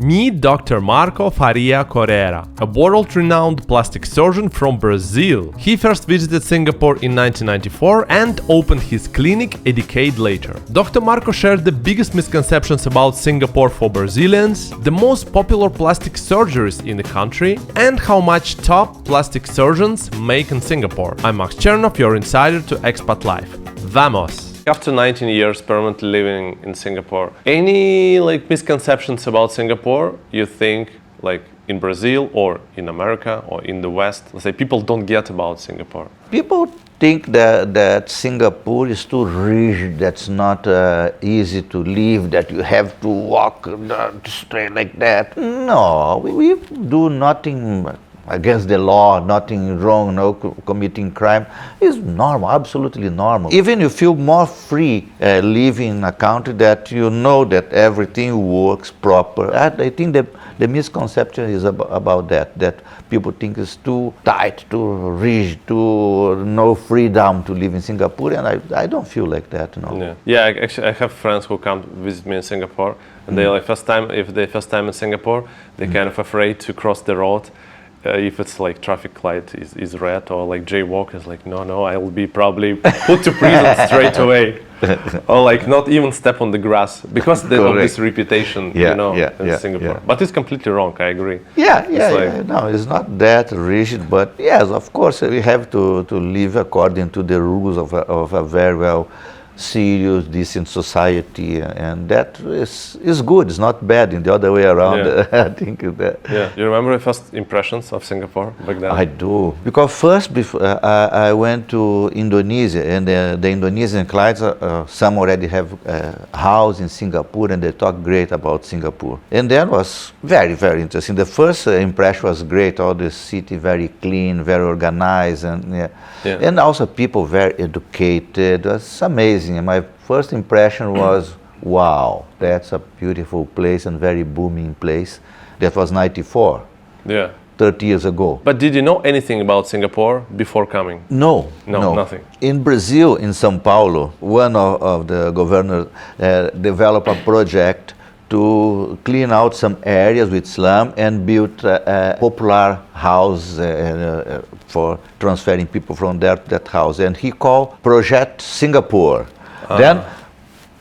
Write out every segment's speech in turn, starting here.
Meet Dr. Marco Faria Correa, a world-renowned plastic surgeon from Brazil. He first visited Singapore in 1994 and opened his clinic a decade later. Dr. Marco shared the biggest misconceptions about Singapore for Brazilians, the most popular plastic surgeries in the country, and how much top plastic surgeons make in Singapore. I'm Max Chernov, your insider to Expat Life. Vamos! After 19 years permanently living in Singapore, any misconceptions about Singapore you think in Brazil or in America or in the West, let's say people don't get about Singapore? People think that Singapore is too rigid, that's not easy to live, that you have to walk straight like that. No, we do nothing against the law, nothing wrong, no committing crime. It's normal, absolutely normal. Even you feel more free living in a country that you know that everything works proper. I think the misconception is about that people think it's too tight, too rigid, no freedom to live in Singapore, and I don't feel like that, no. Yeah, actually I have friends who come visit me in Singapore, and they first time in Singapore, they're kind of afraid to cross the road. If it's traffic light is red or jaywalkers, no, I will be probably put to prison straight away, or not even step on the grass because of this reputation, in Singapore. Yeah. But it's completely wrong. I agree. No, it's not that rigid, but yes, of course, we have to live according to the rules of a very well serious, decent society, and that is good. It's not bad. In the other way around, I think that. Yeah, you remember your first impressions of Singapore back then? I do, because first I went to Indonesia, and the Indonesian clients, some already have a house in Singapore, and they talk great about Singapore, and that was very, very interesting. The first impression was great. All the city very clean, very organized, and also people very educated. It was amazing. And my first impression was, wow, that's a beautiful place and very booming place. That was 94. Yeah. 30 years ago. But did you know anything about Singapore before coming? No, nothing. In Brazil, in São Paulo, one of the governors developed a project to clean out some areas with slum and build a popular house for transferring people from there to that house. And he called Project Singapore. Then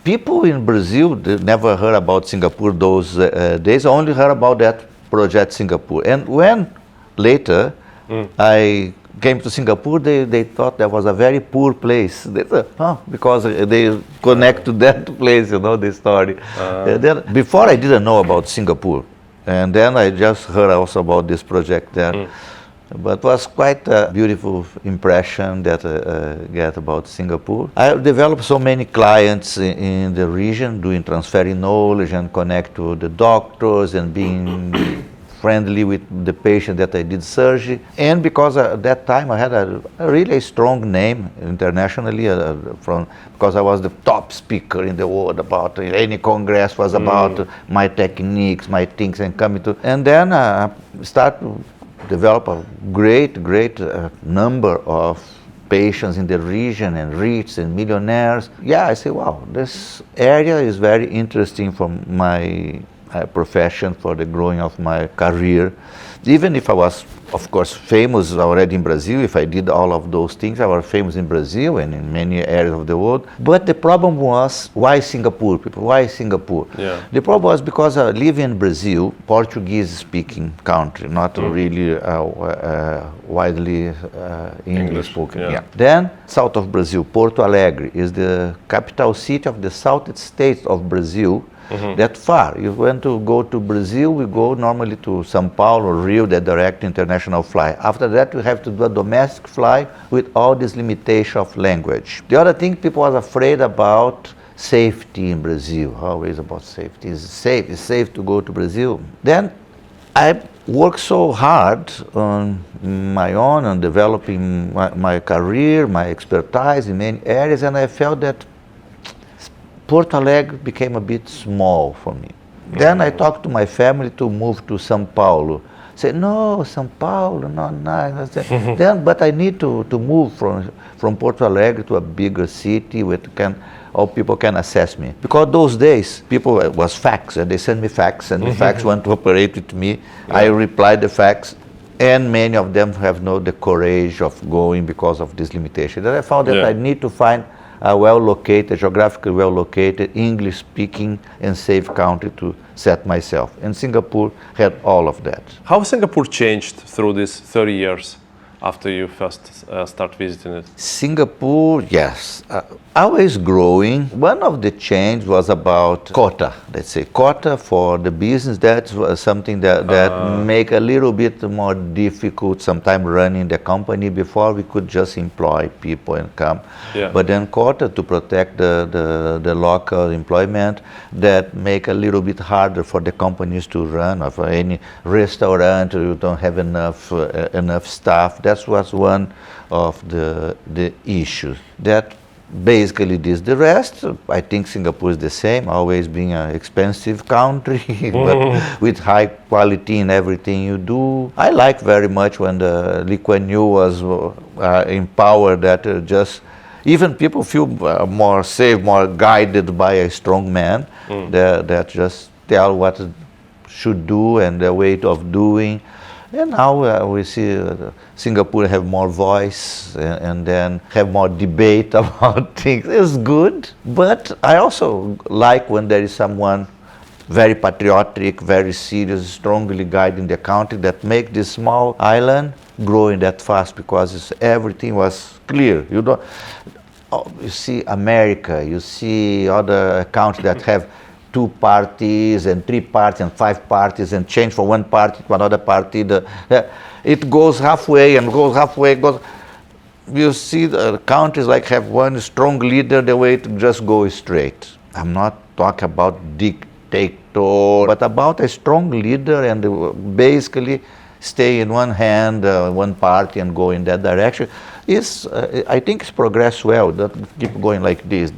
people in Brazil, they never heard about Singapore those days, only heard about that Project Singapore. And when later I came to Singapore, they thought that was a very poor place. They thought, because they connect to that place, the story. Then, before I didn't know about Singapore, and then I just heard also about this project there. But it was quite a beautiful impression that I get about Singapore. I developed so many clients in the region, doing transferring knowledge and connect to the doctors and being friendly with the patient that I did surgery. And because at that time I had a really strong name internationally, because I was the top speaker in the world about any congress was about my techniques, my things, and coming to. And then I start to develop a great number of patients in the region and rich and millionaires. Yeah, I say, wow, this area is very interesting for my profession, for the growing of my career. Even if I was, of course, famous already in Brazil, if I did all of those things, I was famous in Brazil and in many areas of the world. But the problem was, why Singapore, people? Why Singapore? Yeah. The problem was because I live in Brazil, Portuguese-speaking country, not really widely English-spoken. Yeah. Then, south of Brazil, Porto Alegre is the capital city of the south state of Brazil. That far. You want to go to Brazil, we go normally to São Paulo, Rio, the direct international flight. After that, we have to do a domestic flight with all this limitation of language. The other thing, people was afraid about safety in Brazil. Always about safety. Is it safe to go to Brazil? Then I worked so hard on my own, on developing my career, my expertise in many areas, and I felt that Porto Alegre became a bit small for me. Then I talked to my family to move to São Paulo. say, no, São Paulo, not nice. I say, then, but I need to move from Porto Alegre to a bigger city where all people can assess me. Because those days, people was fax, and they send me fax, and the fax want to operate with me. Yeah. I reply the fax, and many of them have the courage of going because of this limitation. Then I found that I need to find a well-located, geographically well-located, English-speaking and safe country to set myself. And Singapore had all of that. How Singapore changed through these 30 years after you first start visiting it? Singapore, yes, always growing. One of the change was about quota, let's say. Quota for the business, that was something that make a little bit more difficult sometimes running the company. Before we could just employ people and come. Yeah. But then quota to protect the local employment, that make a little bit harder for the companies to run, or for any restaurant, you don't have enough staff. That was one of the issues. That basically this. The rest, I think Singapore is the same, always being an expensive country, but with high quality in everything you do. I like very much when the Lee Kuan Yew was in power, that just even people feel more safe, more guided by a strong man that just tell what should do and the way of doing. And now we see Singapore have more voice and then have more debate about things. It's good, but I also like when there is someone very patriotic, very serious, strongly guiding the country, that make this small island growing that fast, because everything was clear. You see America, you see other countries that have 2 parties and 3 parties and 5 parties, and change from one party to another party. It goes halfway and goes halfway. You see the countries like have one strong leader, the way to just go straight. I'm not talking about dictator, but about a strong leader and basically stay in one hand, one party, and go in that direction. I think it's progressed well. That keep going like this.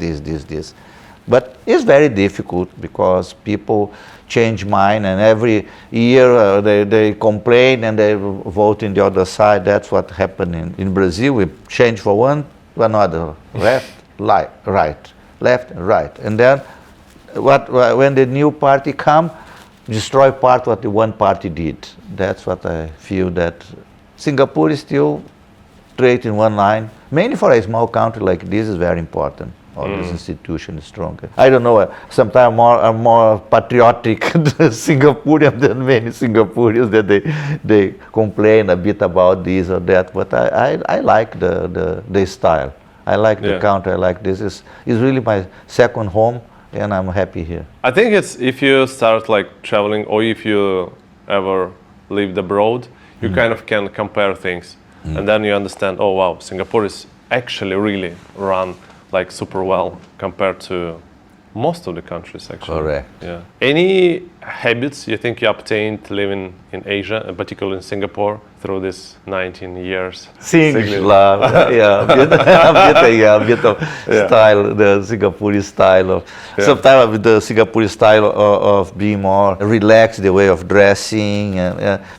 But it's very difficult because people change mind, and every year they complain and they vote in the other side. That's what happened in Brazil. We change for one to another, left, right, left, right. And then when the new party come, destroy part what the one party did. That's what I feel, that Singapore is still straight in one line. Mainly for a small country like this is very important. All this institution is stronger. I don't know, sometimes I'm more patriotic Singaporean than many Singaporeans, that they complain a bit about this or that, but I like the style. I like the country, I like this. It's really my second home, and I'm happy here. I think it's, if you start like traveling, or if you ever lived abroad, you kind of can compare things. And then you understand, oh wow, Singapore is actually really run like super well compared to most of the countries, actually. Correct. Yeah. Any habits you think you obtained living in Asia, and particularly in Singapore, through these 19 years? English love, a bit of style, the Singaporean style sometimes the Singaporean style of being more relaxed, the way of dressing,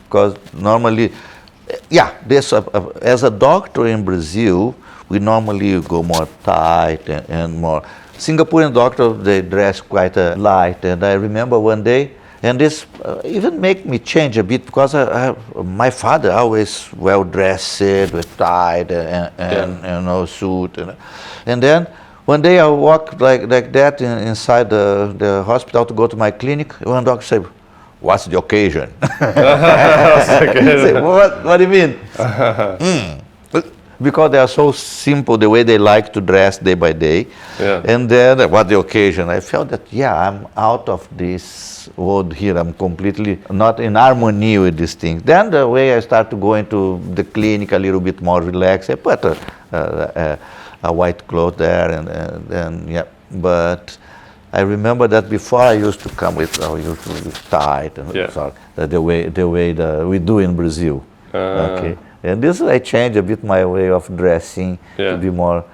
because normally, this as a doctor in Brazil, we normally go more tight and more. Singaporean doctors, they dress quite light. And I remember one day, and this even make me change a bit, because my father always well dressed with tie and suit. And then one day I walked like that inside the hospital to go to my clinic. One doctor said, "What's the occasion?" I said, what do you mean? Because they are so simple, the way they like to dress day by day. And then, what the occasion? I felt that, I'm out of this world here. I'm completely not in harmony with these things. Then the way I start to go into the clinic a little bit more relaxed, I put a white cloth there, and But I remember that before I used to come with tight and the way we do in Brazil. Okay. And this I changed a bit my way of dressing to be more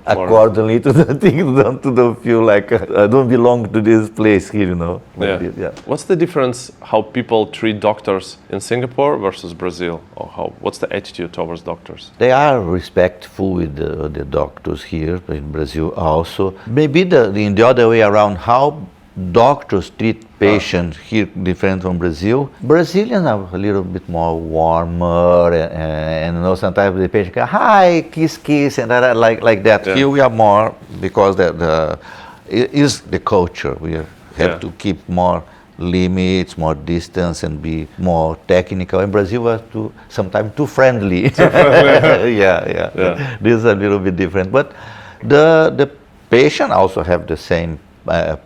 accordingly to the things, don't feel like I don't belong to this place here, Yeah. What's the difference how people treat doctors in Singapore versus Brazil? Or what's the attitude towards doctors? They are respectful with the doctors here in Brazil also. Maybe in the other way around, how doctors treat patients here different from Brazil. Brazilians are a little bit more warmer and sometimes the patient goes, hi, kiss, and like that. Yeah. Here we are more, because it is the culture. We have to keep more limits, more distance, and be more technical. In Brazil, we are sometimes too friendly. Yeah. This is a little bit different. But the patient also have the same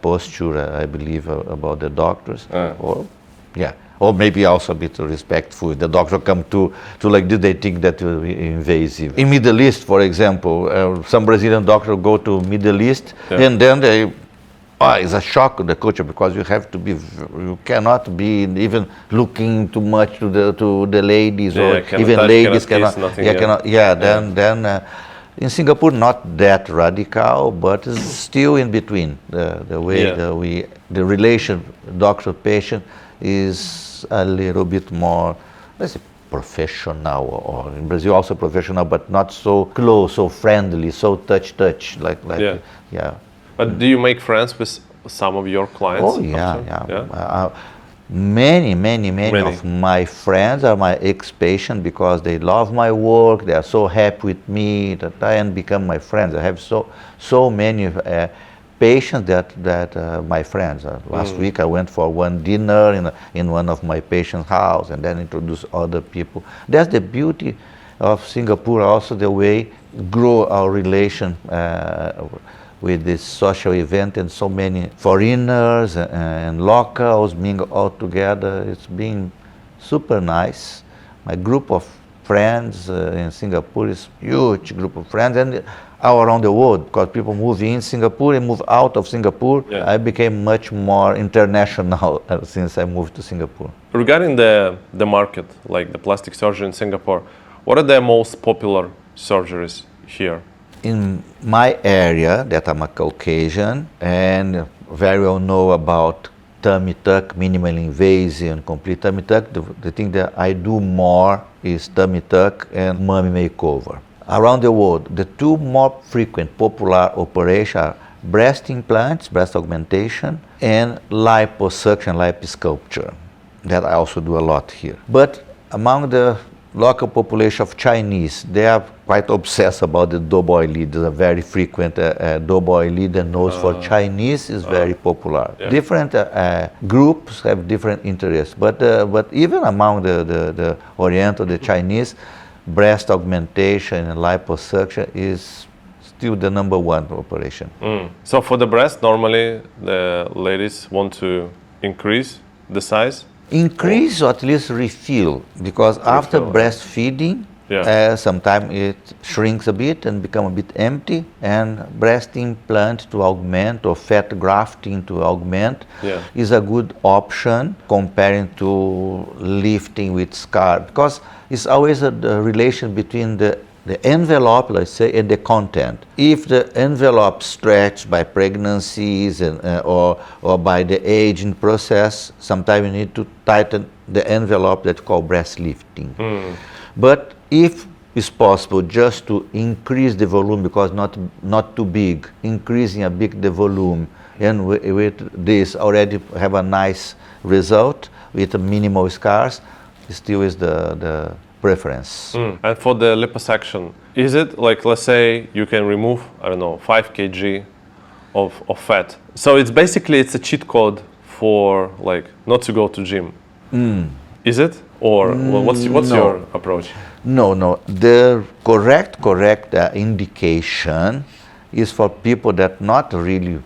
posture, I believe, about the doctors, or maybe also a bit respectful. The doctor come to like this, they think that will be invasive. In Middle East, for example, some Brazilian doctors go to Middle East, and then it's a shock to the culture, because you cannot be even looking too much to the ladies, or even ladies cannot. Then. In Singapore, not that radical, but it's still in between. The way the relation doctor-patient is a little bit more, let's say, professional, or in Brazil also professional, but not so close, so friendly, so touch, But do you make friends with some of your clients? Oh yeah. Many of my friends are my ex-patients, because they love my work. They are so happy with me that I become my friends. I have so many patients that my friends. Last week I went for one dinner in one of my patients' house, and then introduced other people. That's the beauty of Singapore. Also, the way grow our relation with this social event, and so many foreigners and locals being all together. It's been super nice. My group of friends in Singapore is huge group of friends, and all around the world, because people move in Singapore and move out of Singapore. I became much more international since I moved to Singapore. Regarding the market, like the plastic surgery in Singapore, what are the most popular surgeries here? In my area, that I'm a Caucasian, and very well know about tummy tuck, minimally invasive and complete tummy tuck, the thing that I do more is tummy tuck and mummy makeover. Around the world, the two more frequent popular operations are breast implants, breast augmentation, and liposuction, liposculpture. That I also do a lot here. But among the local population of Chinese, they are quite obsessed about the double eyelid. There's a very frequent double eyelid, and nose for Chinese is very popular. Different groups have different interests, but even among the Oriental, the Chinese, breast augmentation and liposuction is still the number one operation. So for the breast, normally the ladies want to increase the size? Increase, or at least refill, because after breastfeeding, sometimes it shrinks a bit and become a bit empty, and breast implant to augment, or fat grafting to augment is a good option comparing to lifting with scar, because it's always a relation between the envelope, let's say, and the content. If the envelope stretched by pregnancies or by the aging process, sometimes you need to tighten the envelope, that's called breast lifting. But if it's possible just to increase the volume, because not too big, increasing a bit the volume, and with this already have a nice result with minimal scars, it still is the preference. And for the liposuction, is it like, let's say you can remove, I don't know, 5 kg of fat. So it's basically, it's a cheat code for like not to go to gym. Is it? Or what's your approach? No. The correct indication is for people that not really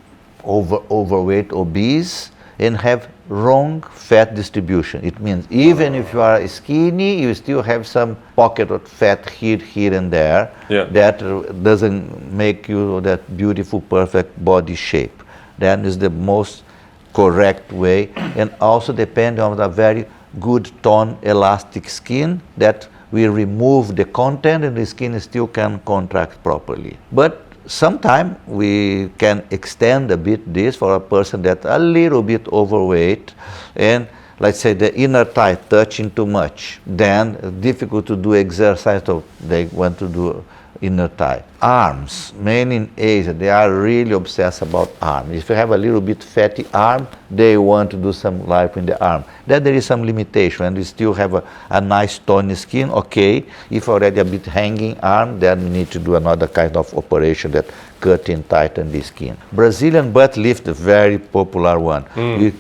overweight, obese, and have wrong fat distribution. It means even if you are skinny, you still have some pocket of fat here and there. That doesn't make you that beautiful, perfect body shape. That is the most correct way, and also depend on a very good tone, elastic skin that will remove the content, and the skin still can contract properly. But sometimes we can extend a bit this for a person that's a little bit overweight, and let's say the inner thigh touching too much, then difficult to do exercise, so they want to do inner thigh. Arms, men in Asia, they are really obsessed about arms. If you have a little bit fatty arm, they want to do some life in the arm. Then there is some limitation, and we still have a nice tony skin, okay. If already a bit hanging arm, then we need to do another kind of operation that cut and tighten the skin. Brazilian butt lift, a very popular one. You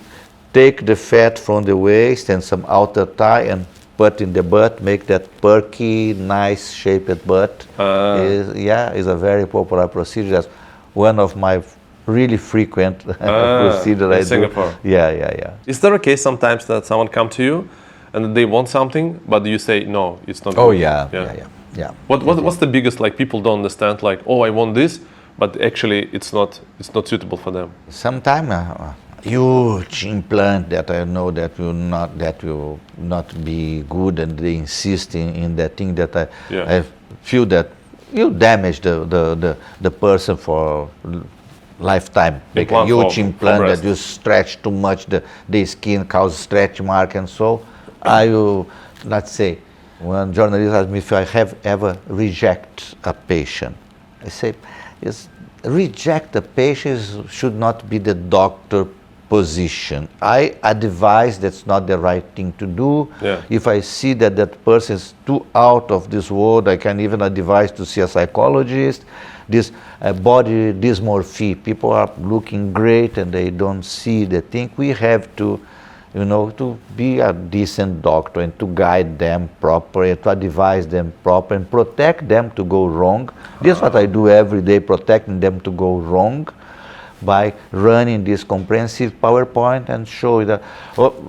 take the fat from the waist and some outer thigh and put in the butt, make that perky, nice shaped butt. Is a very popular procedure. That's one of my really frequent procedures I do. Singapore. Yeah. Is there a case sometimes that someone come to you and they want something, but you say no, it's not Oh good? yeah. What's the biggest, like, people don't understand, like, oh, I want this, but actually it's not suitable for them? Sometimes huge implant that I know that will not be good, and they insist in that thing that I feel that you damage the person for lifetime. Make a huge implant that you stretch too much the skin, cause stretch mark, and so I will, let's say, when journalists ask me if I have ever reject a patient, I say, reject a patient should not be the doctor position. I advise that's not the right thing to do. If I see that person is too out of this world, I can even advise to see a psychologist. This body dysmorphia, people are looking great and they don't see the thing. We have to, to be a decent doctor and to guide them properly, to advise them properly and protect them to go wrong. This is what I do every day, protecting them to go wrong, by running this comprehensive PowerPoint and show that,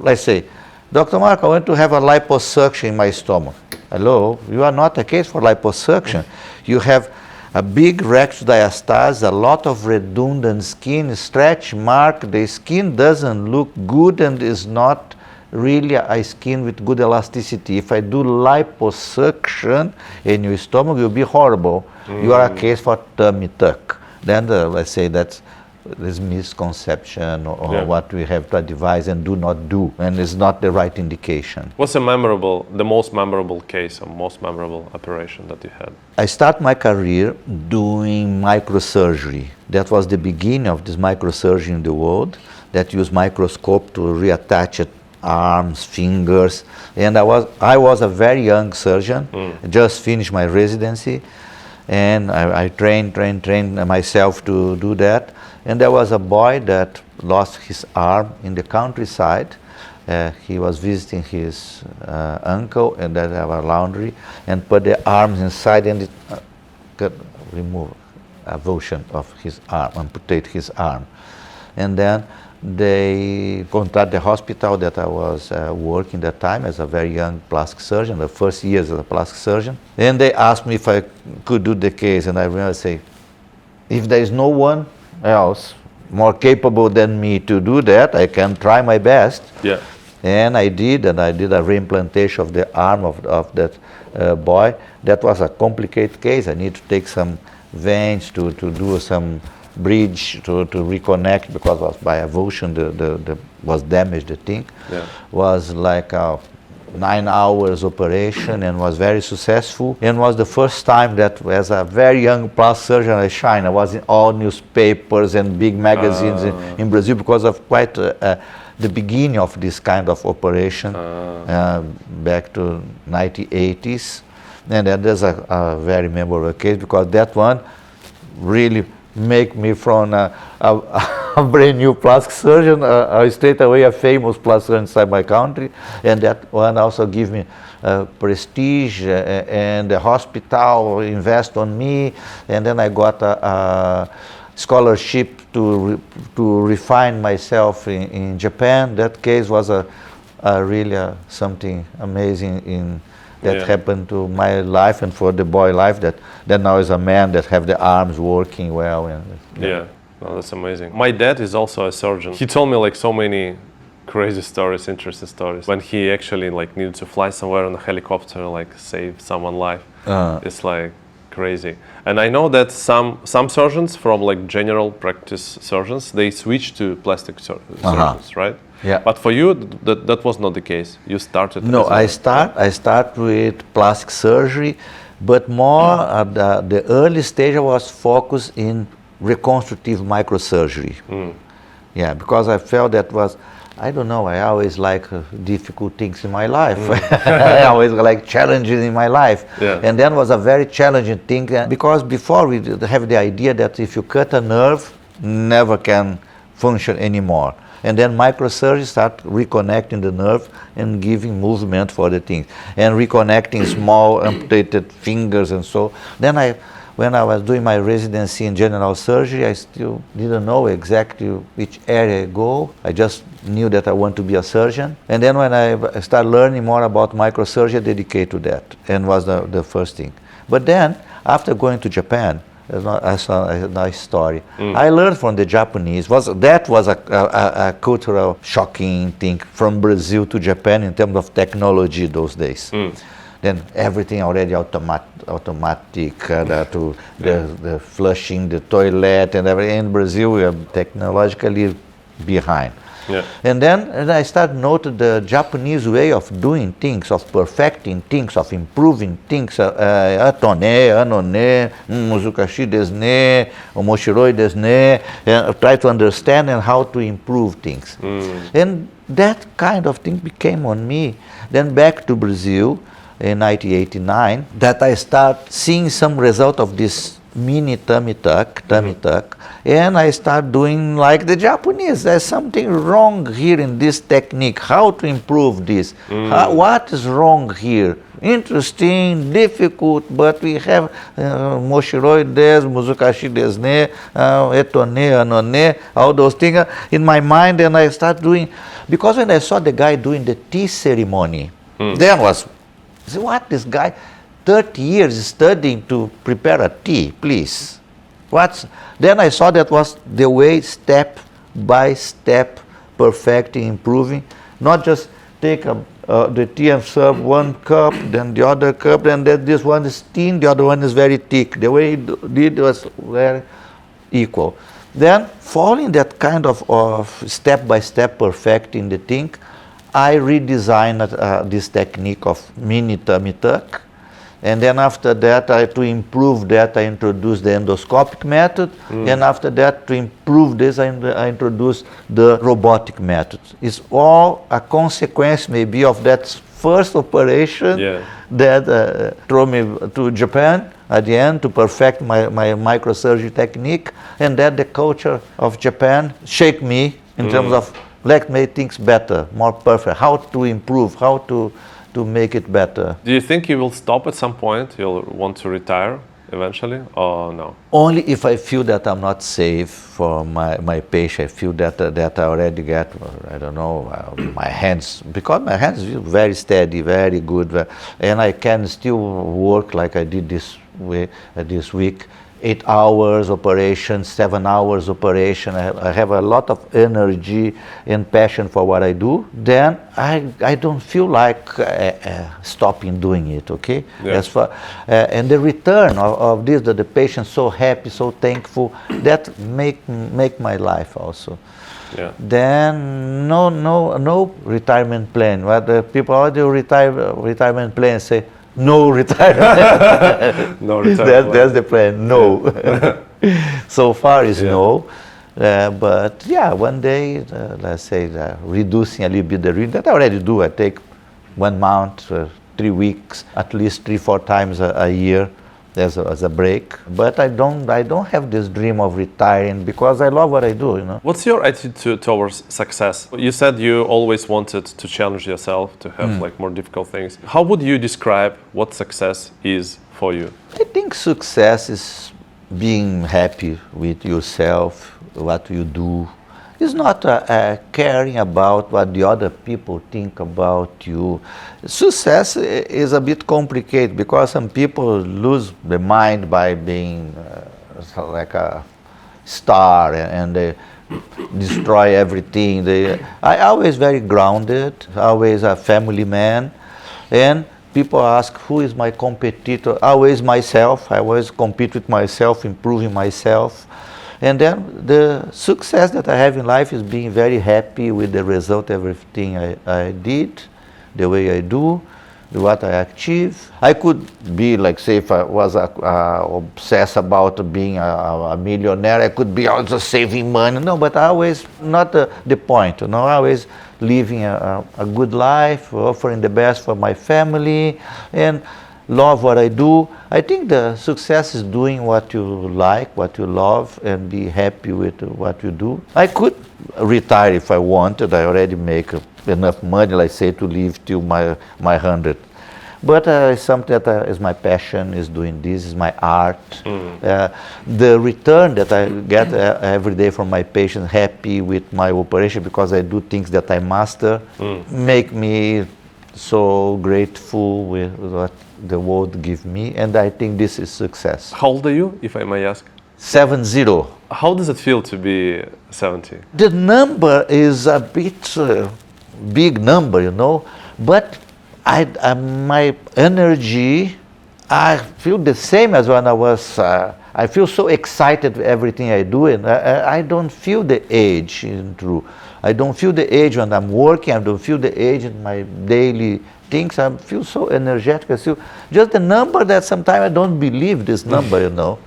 let's say, Dr. Mark, I want to have a liposuction in my stomach. Hello, you are not a case for liposuction. You have a big rectus diastase, a lot of redundant skin, stretch mark, the skin doesn't look good and is not really a skin with good elasticity. If I do liposuction in your stomach, it will be horrible. You are a case for tummy tuck. Then let's say that's this misconception or what we have to advise and do not do, and it's not the right indication. What's the most memorable case or most memorable operation that you had? I started my career doing microsurgery. That was the beginning of this microsurgery in the world, that used microscope to reattach it, arms, fingers, and I was a very young surgeon, just finished my residency, and I trained myself to do that. And there was a boy that lost his arm in the countryside. He was visiting his uncle, and they have a laundry, and put the arms inside, and it could remove a version of his arm, amputate his arm. And then they contacted the hospital that I was working that time as a very young plastic surgeon, the first years as a plastic surgeon. And they asked me if I could do the case, and I remember saying, if there is no one else more capable than me to do that, I can try my best. And I did a reimplantation of the arm of that boy. That was a complicated case. I need to take some veins to do some bridge to reconnect, because was by avulsion the was damaged, the thing. Was like a 9 hours operation, and was very successful, and was the first time that as a very young plastic surgeon I shine. I was in all newspapers and big magazines in Brazil, because of quite the beginning of this kind of operation back to 1980s. And then there's a very memorable case, because that one really make me from a brand new plastic surgeon, straight away a famous plastic surgeon inside my country, and that one also give me prestige, and the hospital invest on me, and then I got a scholarship to refine myself in Japan. That case was a really something amazing that happened to my life and for the boy life, that now is a man that have the arms working well. No, that's amazing. My dad is also a surgeon. He told me like so many crazy stories, interesting stories. When he actually like needed to fly somewhere on a helicopter, like save someone's life. It's like Crazy. And I know that some surgeons from like general practice surgeons, they switch to plastic surgeons, right? Yeah. But for you, that was not the case. You started. No, I start with plastic surgery, but more at the early stage I was focused in reconstructive microsurgery. Yeah, because I felt that was, I don't know, I always like difficult things in my life. I always like challenges in my life. Yeah. And then was a very challenging thing, because before we have the idea that if you cut a nerve, never can function anymore. And then microsurgery start reconnecting the nerve and giving movement for the things. And reconnecting small amputated fingers and so. Then when I was doing my residency in general surgery, I still didn't know exactly which area I go. I just knew that I want to be a surgeon. And then when I started learning more about microsurgery, I dedicated to that, and was the first thing. But then, after going to Japan, I saw a nice story. I learned from the Japanese. That was a cultural shocking thing from Brazil to Japan in terms of technology those days. Then everything already automatic, the flushing, the toilet, and everything. In Brazil, we are technologically behind. Yeah. And then I started noting the Japanese way of doing things, of perfecting things, of improving things. Atone, anone, muzukashi desu ne, omoshiroi desu ne. Try to understand and how to improve things. And that kind of thing became on me. Then back to Brazil in 1989, that I start seeing some result of this mini tummy tuck, and I start doing like the Japanese. There's something wrong here in this technique. How to improve this? What is wrong here? Interesting, difficult, but we have moshiroi desu, muzukashi desu ne, etone, anone, all those things in my mind, and I start doing, because when I saw the guy doing the tea ceremony, there was, what, this guy 30 years studying to prepare a tea, please. Then I saw that was the way, step by step, perfecting, improving. Not just take the tea and serve one cup, then the other cup, then this one is thin, the other one is very thick. The way he did was very equal. Then, following that kind of step by step perfecting the thing, I redesigned this technique of mini tummy tuck. And then after that, to improve that, I introduced the endoscopic method. And after that, to improve this, I introduced the robotic method. It's all a consequence maybe of that first operation that drove me to Japan at the end to perfect my microsurgery technique. And that the culture of Japan shaped me in terms of let's make things better, more perfect, how to improve, how to make it better. Do you think you will stop at some point? You'll want to retire eventually, or no? Only if I feel that I'm not safe for my patient. I feel that I already get, I don't know, my hands, because my hands feel very steady, very good, and I can still work like I did this week. 8 hours operation, 7 hours operation. I have a lot of energy and passion for what I do. Then I don't feel like stopping doing it. Okay. Yeah. As far and the return of this, that the patient so happy, so thankful, that make my life also. Yeah. Then no retirement plan. What the people already retirement plan say. No retirement. No retirement. That's the plan. No. So far is no. But yeah, one day, let's say, reducing a little bit the reading. That I already do. I take 1 month, 3 weeks, at least 3-4 times a year as a break. But I don't have this dream of retiring because I love what I do. You know. What's your attitude towards success? You said you always wanted to challenge yourself, to have like more difficult things. How would you describe what success is for you? I think success is being happy with yourself, what you do. It's not caring about what the other people think about you. Success is a bit complicated because some people lose their mind by being like a star and they destroy everything. I always very grounded, always a family man, and people ask who is my competitor. Always myself. I always compete with myself, improving myself. And then the success that I have in life is being very happy with the result, everything I did, the way I do, what I achieve. I could be like, say, if I was obsessed about being a millionaire, I could be also saving money. No, but always not the point, you know, always living a good life, offering the best for my family, and love what I do. I think the success is doing what you like, what you love, and be happy with what you do. I could retire if I wanted. I already make enough money, like say, to live till my 100. But it's something that is my passion, is doing this, is my art. The return that I get every day from my patients, happy with my operation because I do things that I master, make me so grateful with what the world gives me, and I think this is success. How old are you, if I may ask? 70. How does it feel to be 70? The number is a bit big number, you know, but my energy, I feel the same as when I was, I feel so excited with everything I do, and I don't feel the age, in true. I don't feel the age when I'm working, I don't feel the age in my daily things. I feel so energetic. I feel just the number that sometimes I don't believe this number, you know.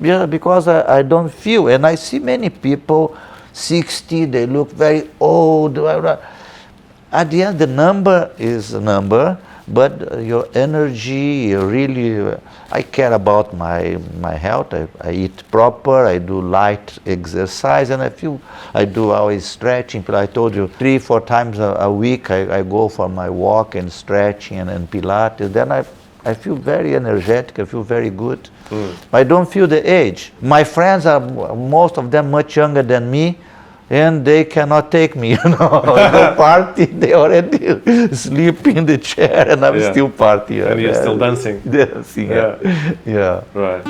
Yeah, because I don't feel, and I see many people, 60, they look very old. At the end, the number is a number, but your energy, you really, I care about my health. I eat proper, I do light exercise, and I do always stretching. I told you 3-4 times a week I go for my walk and stretching and Pilates. Then I feel very energetic, I feel very good. I don't feel the age. My friends are, most of them, much younger than me, and they cannot take me, you know. The party, they already sleep in the chair, and I'm still partying. And you're still dancing. Dancing, yeah. Right.